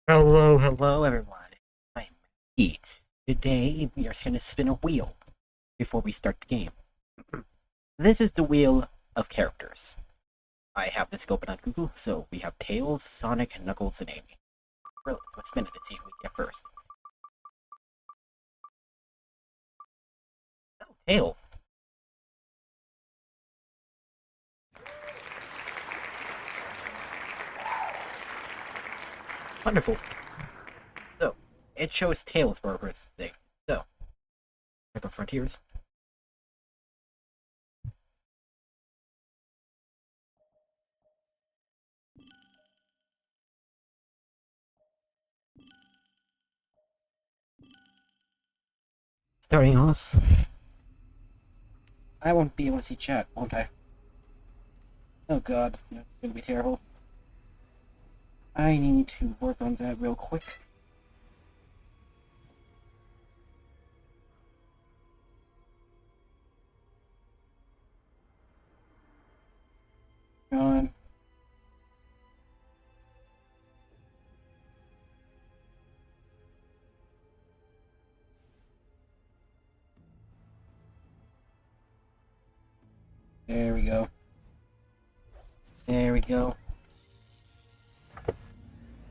Hello, everyone. I'm E. Today, we are going to spin a wheel before we start the game. This is the wheel of characters. I have this open on Google, so we have Tails, Sonic, Knuckles, and Amy. Really, so let's spin it and see who we get first. Oh, Tails. Wonderful. So, it shows Tails for our first thing. So, check out Frontiers. Starting off, I won't be able to see chat, won't I? Oh god, it's gonna be terrible. I need to work on that real quick. On. There we go. There we go.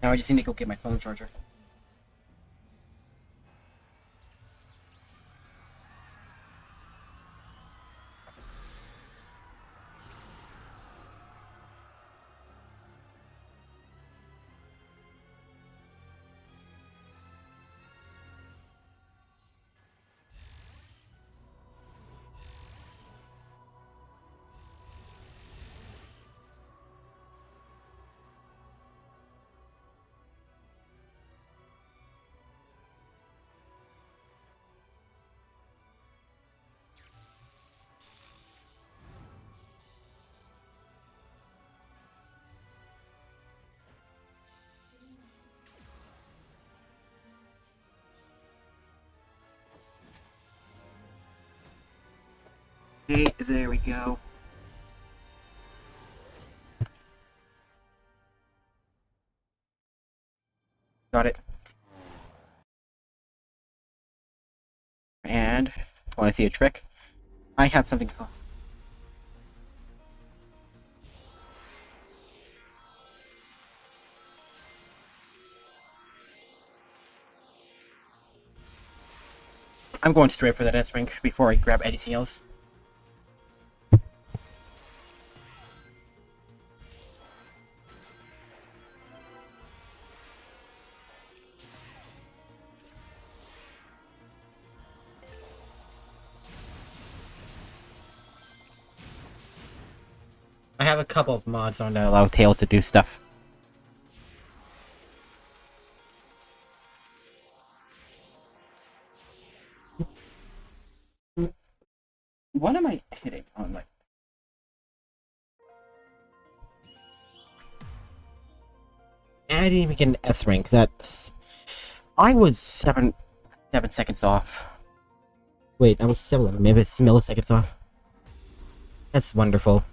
Now I just need to go get my phone charger. Okay, there we go. Got it. And want to see a trick? I have something called. I'm going straight for that S-Ring before I grab anything else. I have a couple of mods on that allow Tails to do stuff. What am I hitting on my... And I didn't even get an S-Rank. That's... I was 7 seconds off. Wait, I was 7, maybe it's milliseconds off. That's wonderful.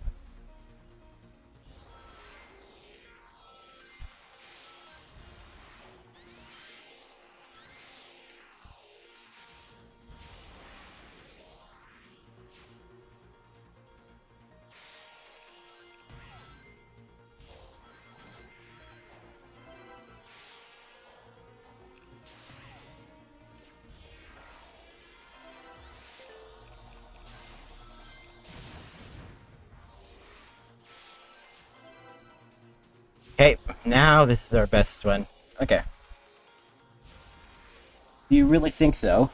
Okay, now this is our best one. Okay. Do you really think so?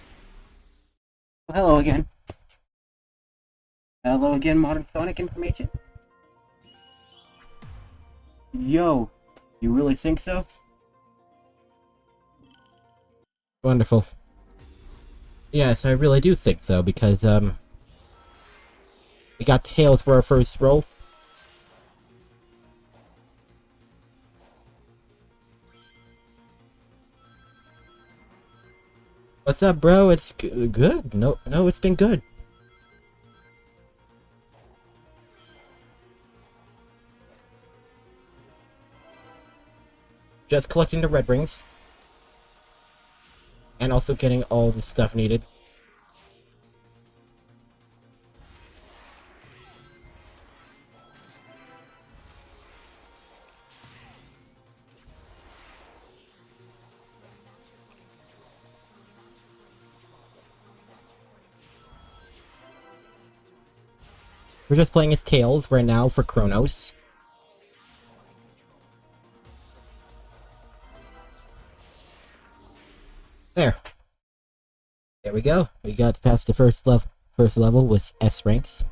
Oh, hello again. Hello again, Modern Sonic information. Yo, you really think so? Wonderful. Yes, I really do think so, because, we got Tails for our first roll. What's up, bro? It's good. No, it's been good. just collecting the red rings. And also getting all the stuff needed. We're just playing as Tails right now for Chronos. There. There we go. We got past the first level with S ranks.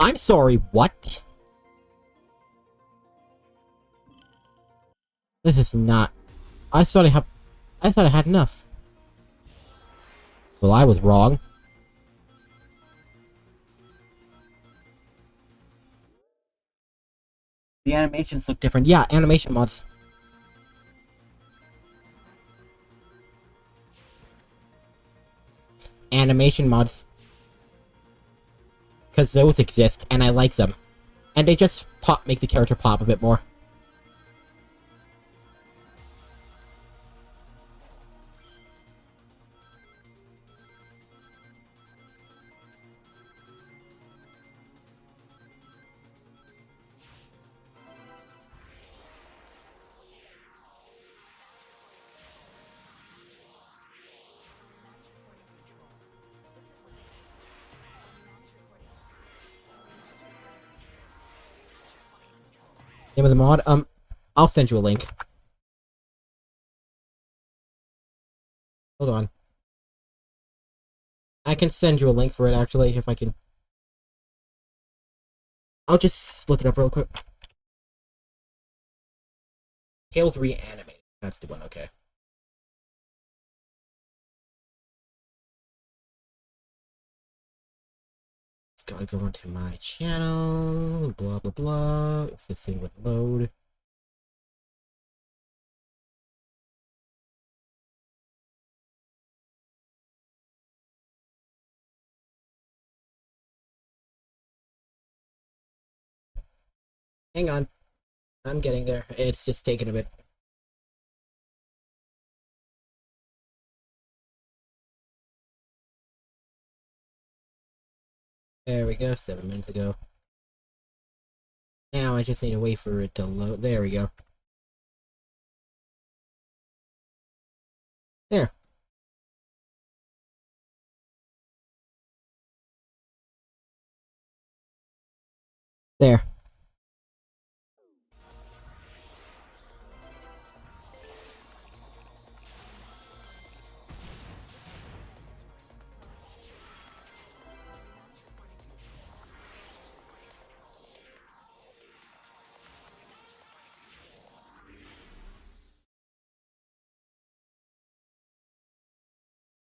I'm sorry, what? This is not... I thought I had enough. Well, I was wrong. The animations look different. Yeah, animation mods. Animation mods. Because those exist, and I like them. And they just make the character pop a bit more. Name of the mod? I'll send you a link. Hold on. I can send you a link for it, actually, if I can. I'll just look it up real quick. Tails Reanimated. That's the one, okay. Gotta go onto my channel, blah blah blah, if this thing would load. Hang on, I'm getting there. It's just taking a bit. There we go, 7 minutes ago. Now I just need to wait for it to load. There we go. There. There.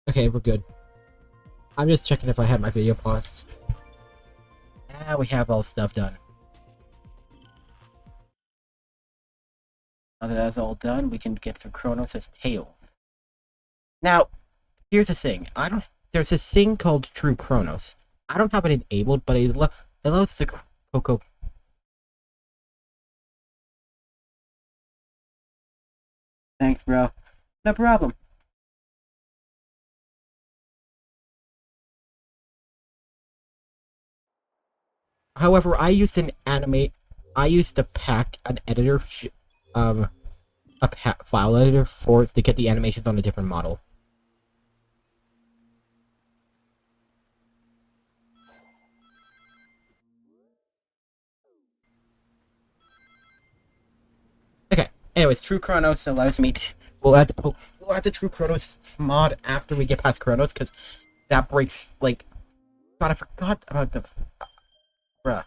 Okay, we're good. I'm just checking if I had my video paused. Now we have all stuff done. Now that that's all done, we can get through Chronos as Tails. Now, here's the thing. There's this thing called True Chronos. I don't have it enabled, but it allows the Coco. Thanks, bro. No problem. However, I used an editor, file editor to get the animations on a different model. Okay. Anyways, True Chronos allows me to. We'll add the True Chronos mod after we get past Chronos, because that breaks like. God, I forgot about the. Bruh.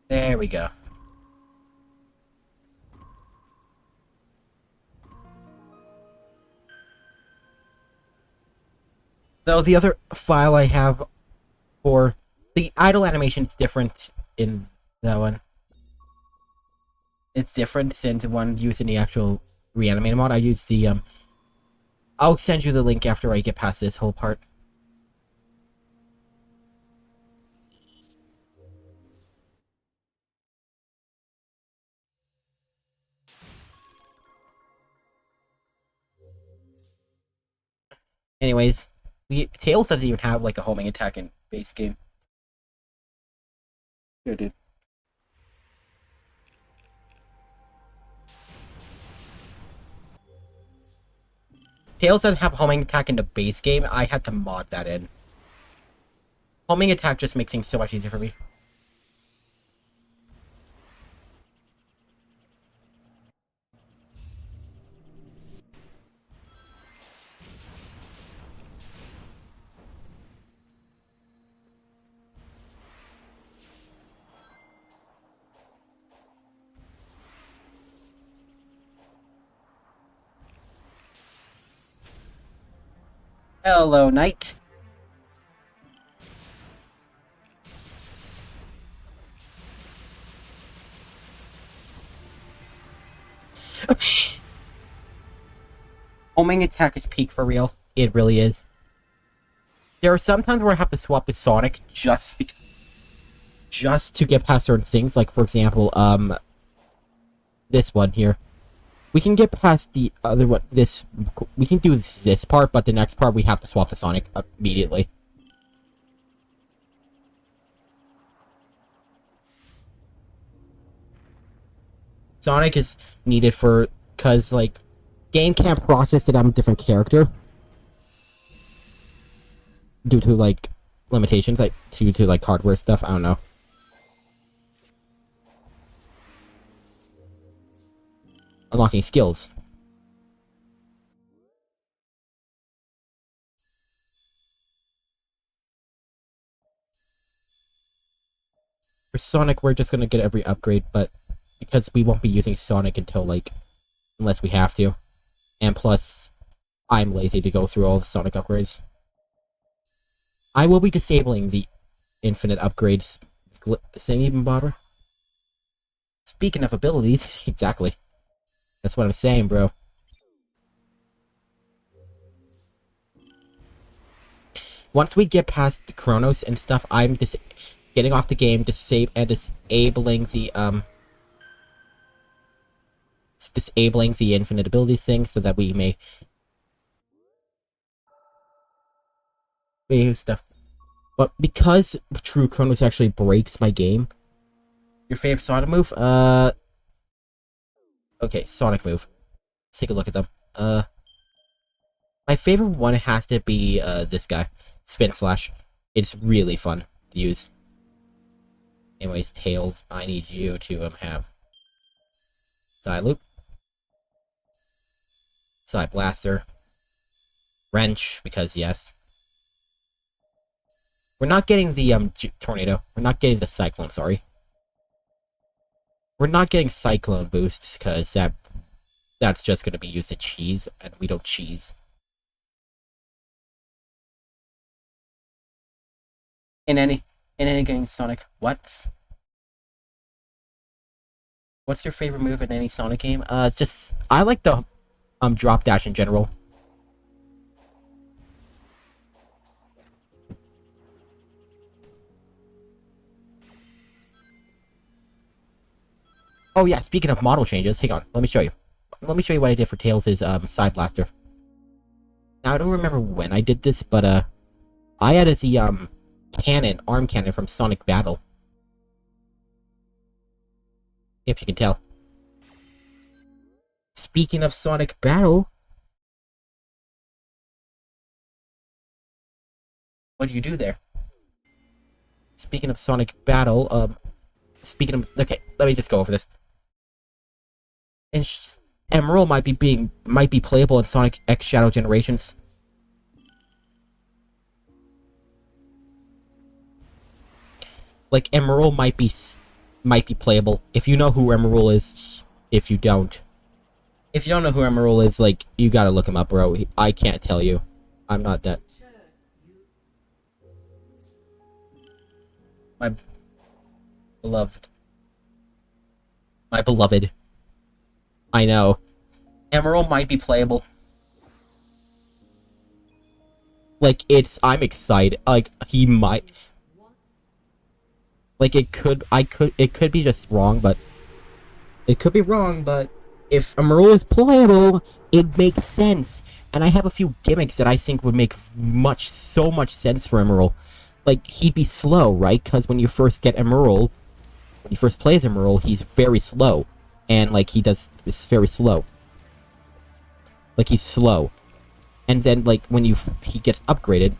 There we go. Though the other file I have for the idle animation is different in that one. It's different since one using the actual reanimated mod. I use the I'll send you the link after I get past this whole part. Anyways, Tails doesn't even have like a homing attack in base game. Here, dude. Tails doesn't have homing attack in the base game. I had to mod that in. Homing attack just makes things so much easier for me. Hello, Knight. Homing attack is peak for real. It really is. There are some times where I have to swap to Sonic just to get past certain things. Like, for example, this one here. We can get past the other one. We can do this part, but the next part we have to swap to Sonic immediately. Sonic is needed because, like, game can't process that I'm a different character due to, like, limitations, like, due to, like, hardware stuff. I don't know. Unlocking skills. For Sonic, we're just gonna get every upgrade, but because we won't be using Sonic until, like, unless we have to. And plus, I'm lazy to go through all the Sonic upgrades. I will be disabling the infinite upgrades thing even bother. Speaking of abilities, exactly. That's what I'm saying, bro. Once we get past the Chronos and stuff, I'm getting off the game, disabling the infinite abilities thing so that we may use stuff. But because True Chronos actually breaks my game, your favorite Sonic move? Okay, Sonic move. Let's take a look at them. My favorite one has to be this guy, Spin Slash. It's really fun to use. Anyways, Tails, I need you to have Side Loop, Side Blaster, Wrench, because yes. We're not getting the Tornado. We're not getting the Cyclone, sorry. We're not getting Cyclone boosts, because that's just going to be used to cheese, and we don't cheese. In any game, Sonic, what's your favorite move in any Sonic game? It's just, I like the drop dash in general. Oh yeah, speaking of model changes, hang on, let me show you. Let me show you what I did for Tails' Side Blaster. Now, I don't remember when I did this, but I added the arm cannon from Sonic Battle. If you can tell. Speaking of Sonic Battle, what do you do there? Speaking of Sonic Battle, okay, let me just go over this. And Emerald might be playable in Sonic X Shadow Generations. Like, Emerald might be playable. If you know who Emerald is, if you don't know who Emerald is, like, you gotta look him up, bro. I can't tell you. I'm not that. My beloved. My beloved. I know. Emerald might be playable. Like, I'm excited. Like, he might... Like, it could be just wrong, but... It could be wrong, but... If Emerald is playable, it makes sense. And I have a few gimmicks that I think would make so much sense for Emerald. Like, he'd be slow, right? Because when you first get Emerald, when you first play as Emerald, he's very slow. And, like, it's very slow. Like, he's slow. And then, like, when he gets upgraded,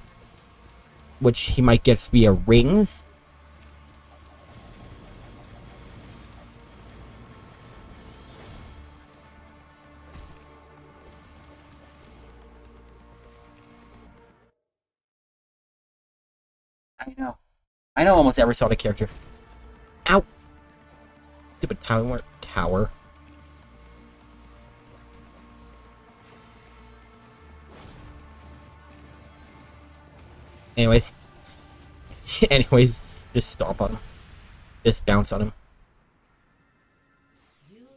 which he might get via rings. I know. I know almost every Sonic character. Ow! Stupid tower. Anyways, just stomp on him. Just bounce on him. You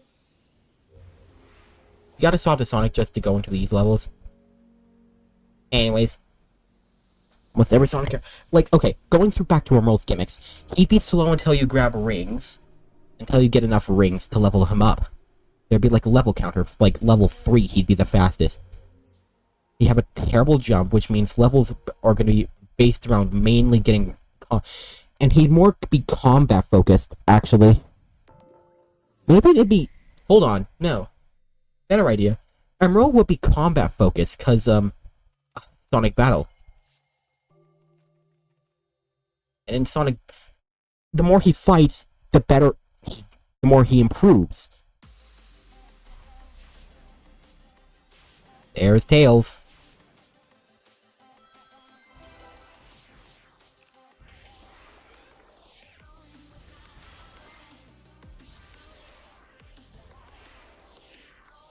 gotta swap to Sonic just to go into these levels. Anyways. With every Sonic... Like, okay, going through back to Emerald's gimmicks. He'd be slow until you grab rings. Until you get enough rings to level him up. There'd be like a level counter. Like, level 3, he'd be the fastest. You have a terrible jump, which means levels are going to be based around mainly getting... And he'd more be combat focused, actually. Maybe it'd be... Hold on, no. Better idea. Emerald would be combat focused, because, Sonic Battle. And in Sonic... The more he fights, the more he improves. There's Tails.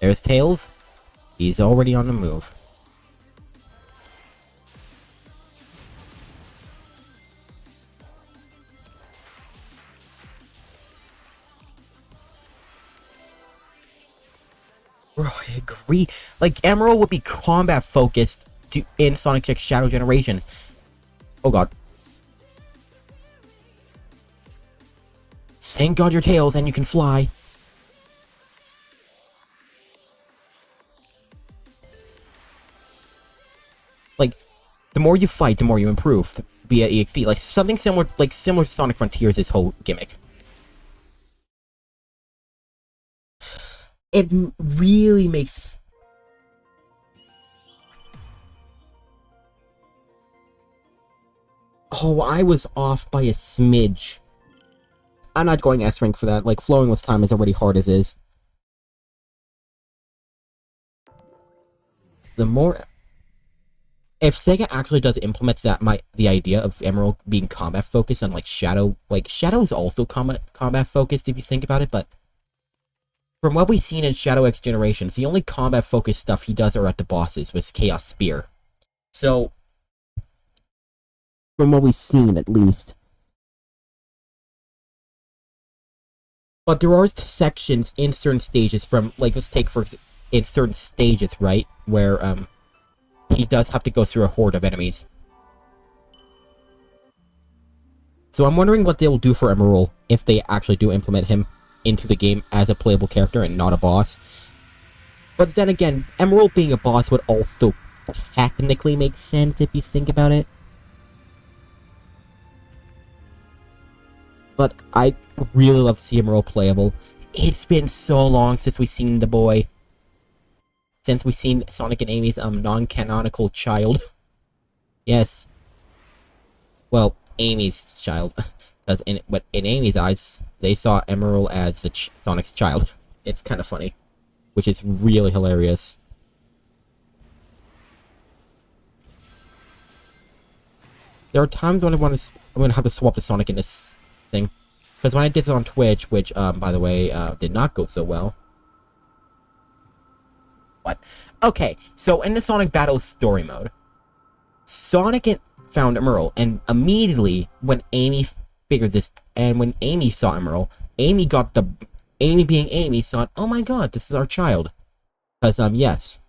There's Tails. He's already on the move. Bro, I agree. Like, Emerald would be combat focused in Sonic X Shadow Generations. Oh god. Thank God your tail, then you can fly. Like, the more you fight, the more you improve via EXP. Like, something similar to Sonic Frontiers' whole gimmick. It really makes... Oh, I was off by a smidge. I'm not going S-rank for that. Like, flowing with time is already hard as is. The more... If Sega actually does implement the idea of Emerald being combat focused and like Shadow is also combat focused if you think about it, but from what we've seen in Shadow X Generations, the only combat focused stuff he does are at the bosses with Chaos Spear. So, from what we've seen at least. But there are sections in certain stages from, like, let's take in certain stages, right, where he does have to go through a horde of enemies. So I'm wondering what they'll do for Emerald if they actually do implement him into the game as a playable character and not a boss. But then again, Emerald being a boss would also technically make sense if you think about it. But I'd really love to see Emerald playable. It's been so long since we've seen the boy. Since we've seen Sonic and Amy's non-canonical child. Yes. Well, Amy's child. Because in Amy's eyes, they saw Emerald as Sonic's child. It's kind of funny. Which is really hilarious. There are times when I'm going to have to swap to Sonic in this thing. Because when I did this on Twitch, which, by the way, did not go so well. What? Okay, so in the Sonic Battle story mode, Sonic found Emerald, and immediately when Amy figured this, and when Amy saw Emerald, Amy being Amy thought, oh my god, this is our child. Because, yes.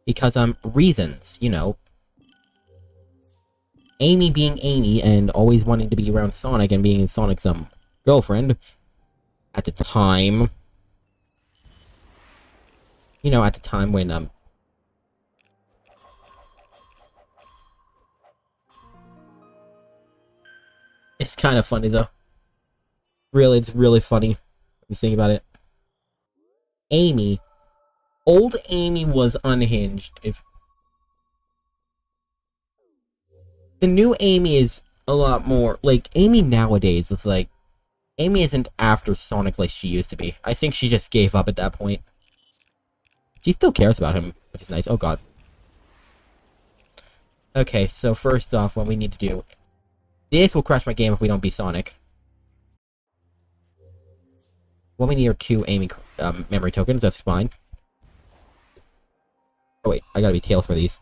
Because, reasons, you know. Amy being Amy and always wanting to be around Sonic and being Sonic's, girlfriend at the time. You know, at the time when, it's kind of funny, though. Really, it's really funny when you think about it. Amy. Old Amy was unhinged. If the new Amy is a lot more like Amy nowadays, it's like Amy isn't after Sonic like she used to be. I think she just gave up at that point. She still cares about him, which is nice. Oh god. Okay, so first off, what we need to do. This will crash my game if we don't beat Sonic. What we need are 2 Amy memory tokens, that's fine. Oh wait, I gotta be Tails for these.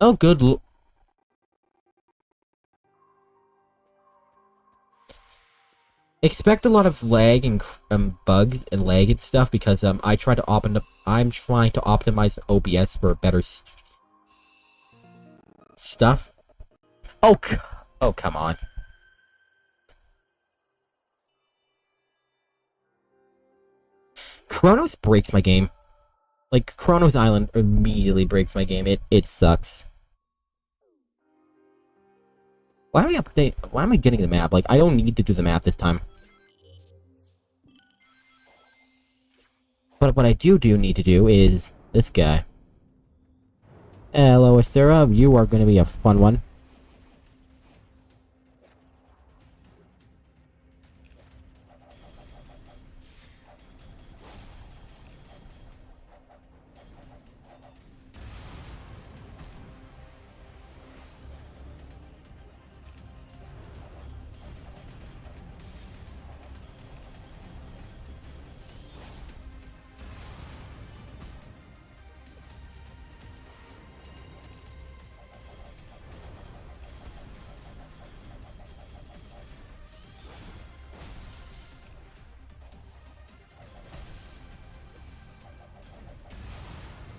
Oh good expect a lot of lag and bugs and lag and stuff because I'm trying to optimize OBS for better stuff. Oh come on. Chronos breaks my game. Like Chronos Island immediately breaks my game. It sucks. Why am I getting the map? Like I don't need to do the map this time. But what I do need to do is this guy. Hello, Sarah. You are going to be a fun one.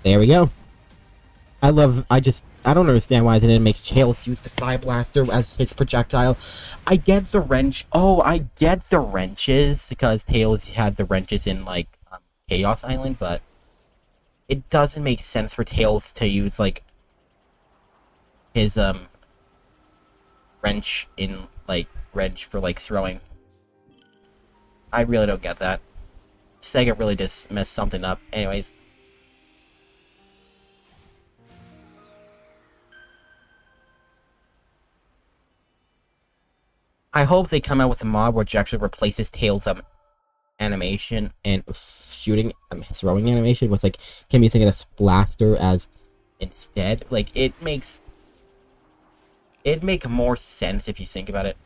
There we go. I don't understand why they didn't make Tails use the Psy Blaster as his projectile. I get the wrench. Oh, I get the wrenches, because Tails had the wrenches in, like, Chaos Island, but it doesn't make sense for Tails to use, like, his, wrench for, like, throwing. I really don't get that. Sega really just messed something up. Anyways. I hope they come out with a mod which actually replaces Tails' animation and throwing animation with like him using this blaster as instead. Like it'd make more sense if you think about it.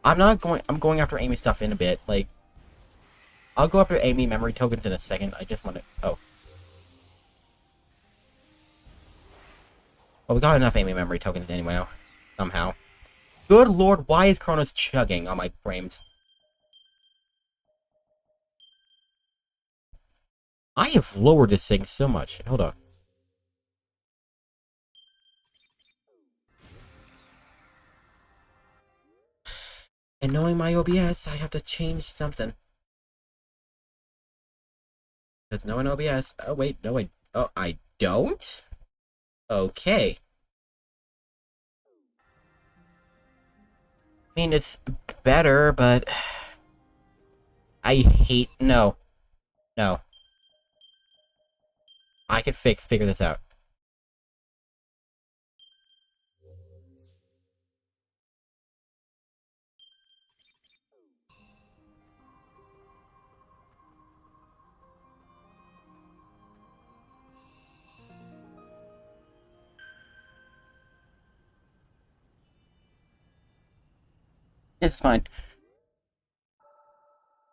I'm going after Amy stuff in a bit. Like I'll go after Amy memory tokens in a second. I just want to Well, we got enough Amy memory tokens anyway, somehow. Good lord, why is Chronos chugging on my frames? I have lowered this thing so much. Hold on. And knowing my OBS, I have to change something. Because knowing OBS... Oh, wait, no, wait. Oh, I don't? Okay. I mean, it's better, but... I hate... No. No. I could figure this out. It's fine.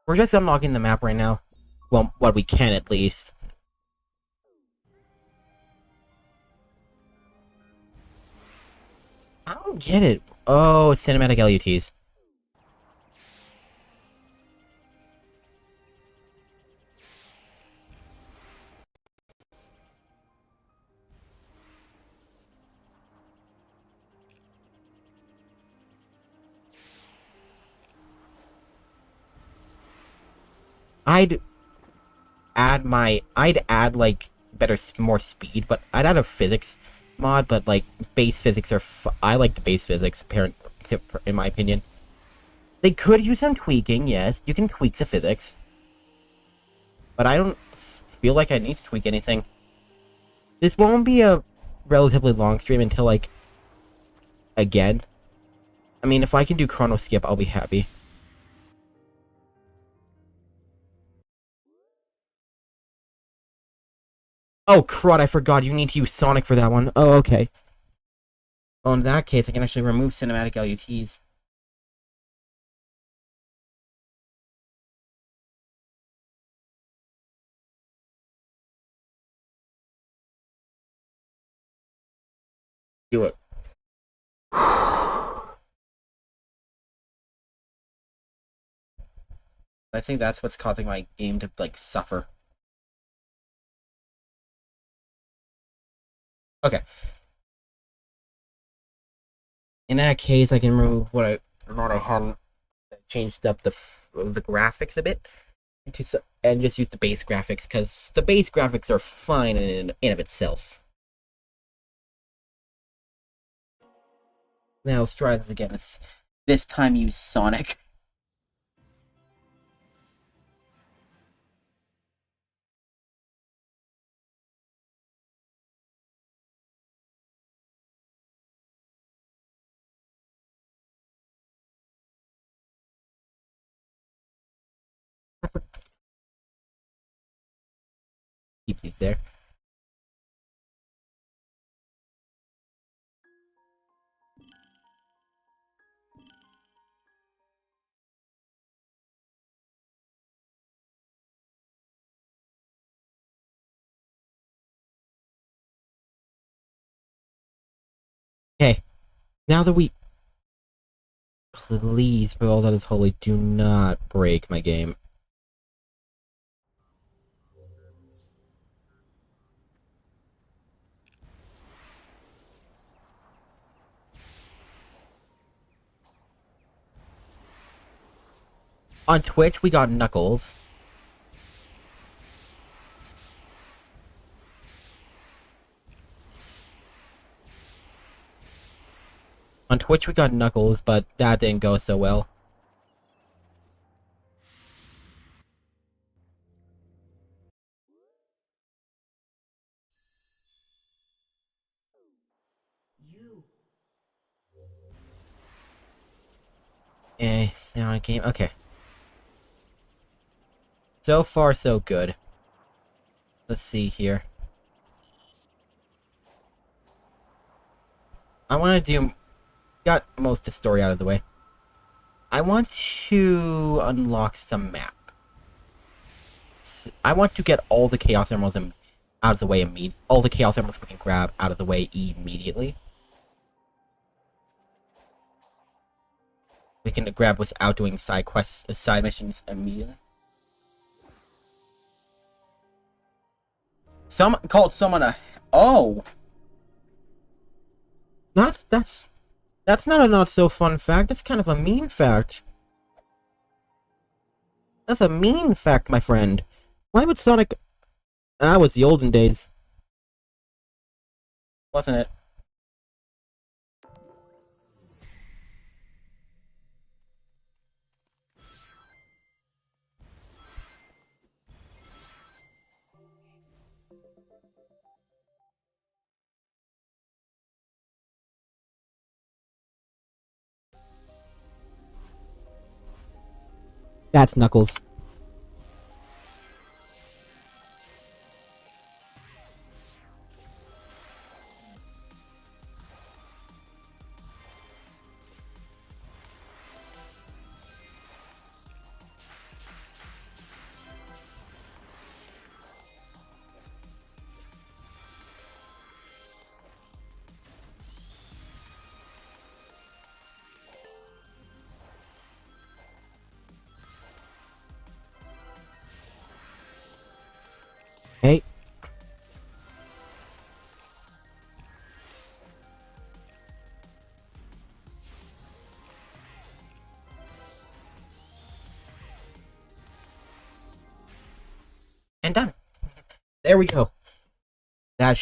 We're just unlocking the map right now. Well, what we can, at least. I don't get it. Oh, cinematic LUTs. I'd I'd add like more speed, but I'd add a physics mod. But like base physics I like the base physics, apparent in my opinion. They could use some tweaking. Yes, you can tweak the physics, but I don't feel like I need to tweak anything. This won't be a relatively long stream until like again. I mean, if I can do chrono skip, I'll be happy. Oh, crud, I forgot. You need to use Sonic for that one. Oh, okay. Well, in that case, I can actually remove cinematic LUTs. Do it. I think that's what's causing my game to, like, suffer. Okay. In that case, I can remove what I hadn't changed up the graphics a bit, and just use the base graphics, because the base graphics are fine in of itself. Now let's try this again. This time use Sonic. Keep these there. Okay. Now that we... Please, for all that is holy, do not break my game. On Twitch, we got Knuckles. On Twitch, we got Knuckles, but that didn't go so well. Anything on a game? Okay. So far, so good. Let's see here. I want to do... Got most of the story out of the way. I want to unlock some map. I want to get all the Chaos Emeralds out of the way immediately. All the Chaos Emeralds we can grab out of the way immediately. We can grab without doing side quests, side missions immediately. Called someone a... Oh! That's not a not so fun fact. That's kind of a mean fact. That's a mean fact, my friend. Why would Sonic... That was the olden days. Wasn't it? That's Knuckles. Hey. And done. There we go. Yep,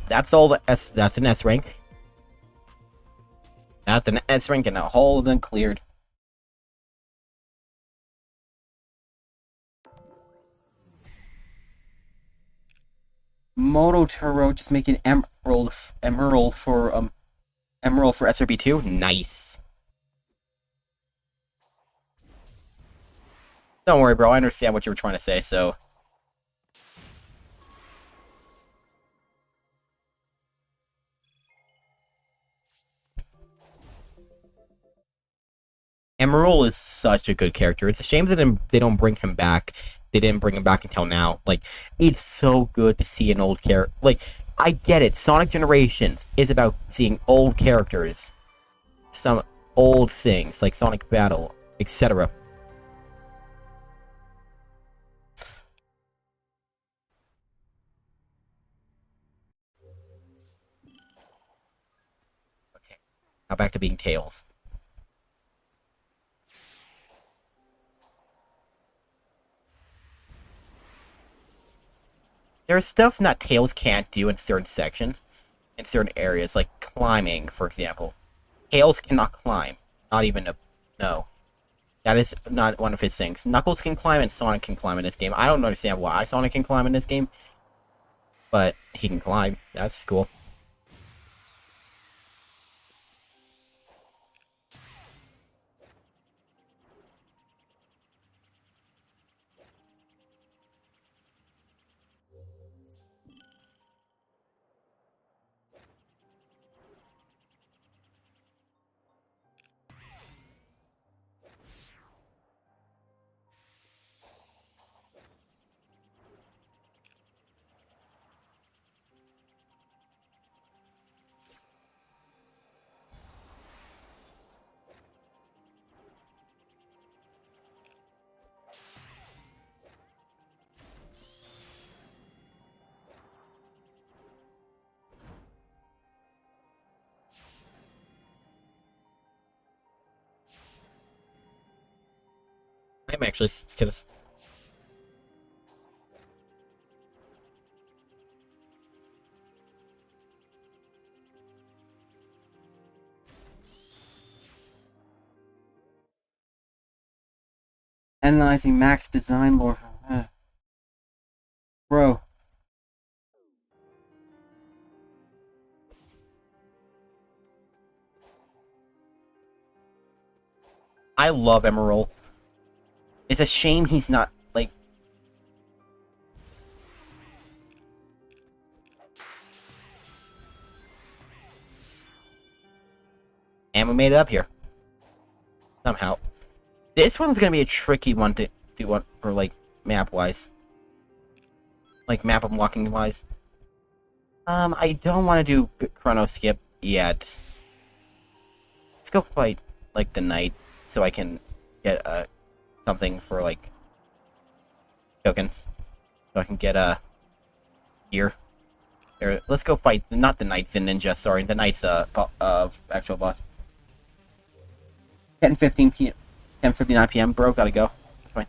that's all the S. That's an S rank. That's an S rank, and a whole of them cleared. Mototaro just making emerald for SRB2. Nice. Don't worry, bro. I understand what you were trying to say. So. Emerald is such a good character. It's a shame that they don't bring him back. They didn't bring him back until now. Like, it's so good to see an old character. Like, I get it. Sonic Generations is about seeing old characters. Some old things, like Sonic Battle, etc. Okay, now back to being Tails. There's stuff that Tails can't do in certain sections, in certain areas, like climbing, for example. Tails cannot climb. Not even a... No. That is not one of his things. Knuckles can climb and Sonic can climb in this game. I don't understand why Sonic can climb in this game, but he can climb. That's cool. I'm actually gonna... Analyzing Max design lore. Bro. I love Emerald. It's a shame he's not, like... And we made it up here. Somehow. This one's gonna be a tricky one to do one for, like, map-wise. Like, map unlocking-wise. I don't want to do Chrono Skip yet. Let's go fight, like, the Knight, so I can get, something for, like, tokens. So I can get, gear. There, let's go fight, not the Knight, the Ninja, sorry. The Knight's, actual boss. 10:15 p.m. 10:59 p.m., bro, gotta go. That's fine.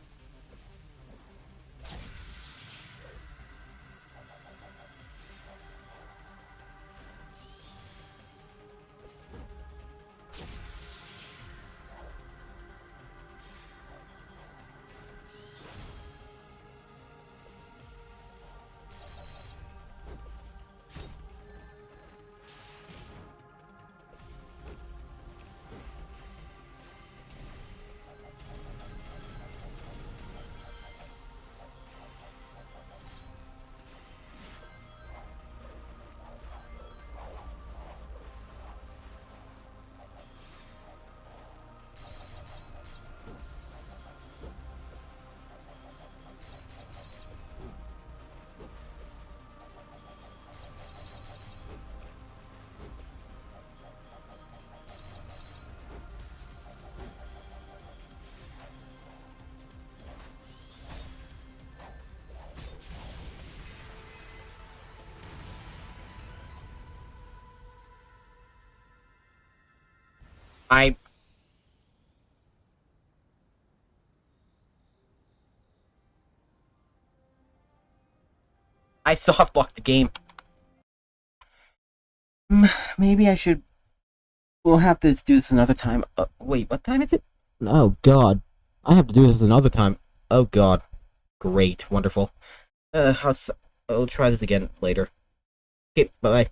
I I soft blocked the game. Maybe I should. We'll have to do this another time. Wait, what time is it? Oh god. I have to do this another time. Oh god. Great. Wonderful. I'll try this again later. Okay, bye-bye.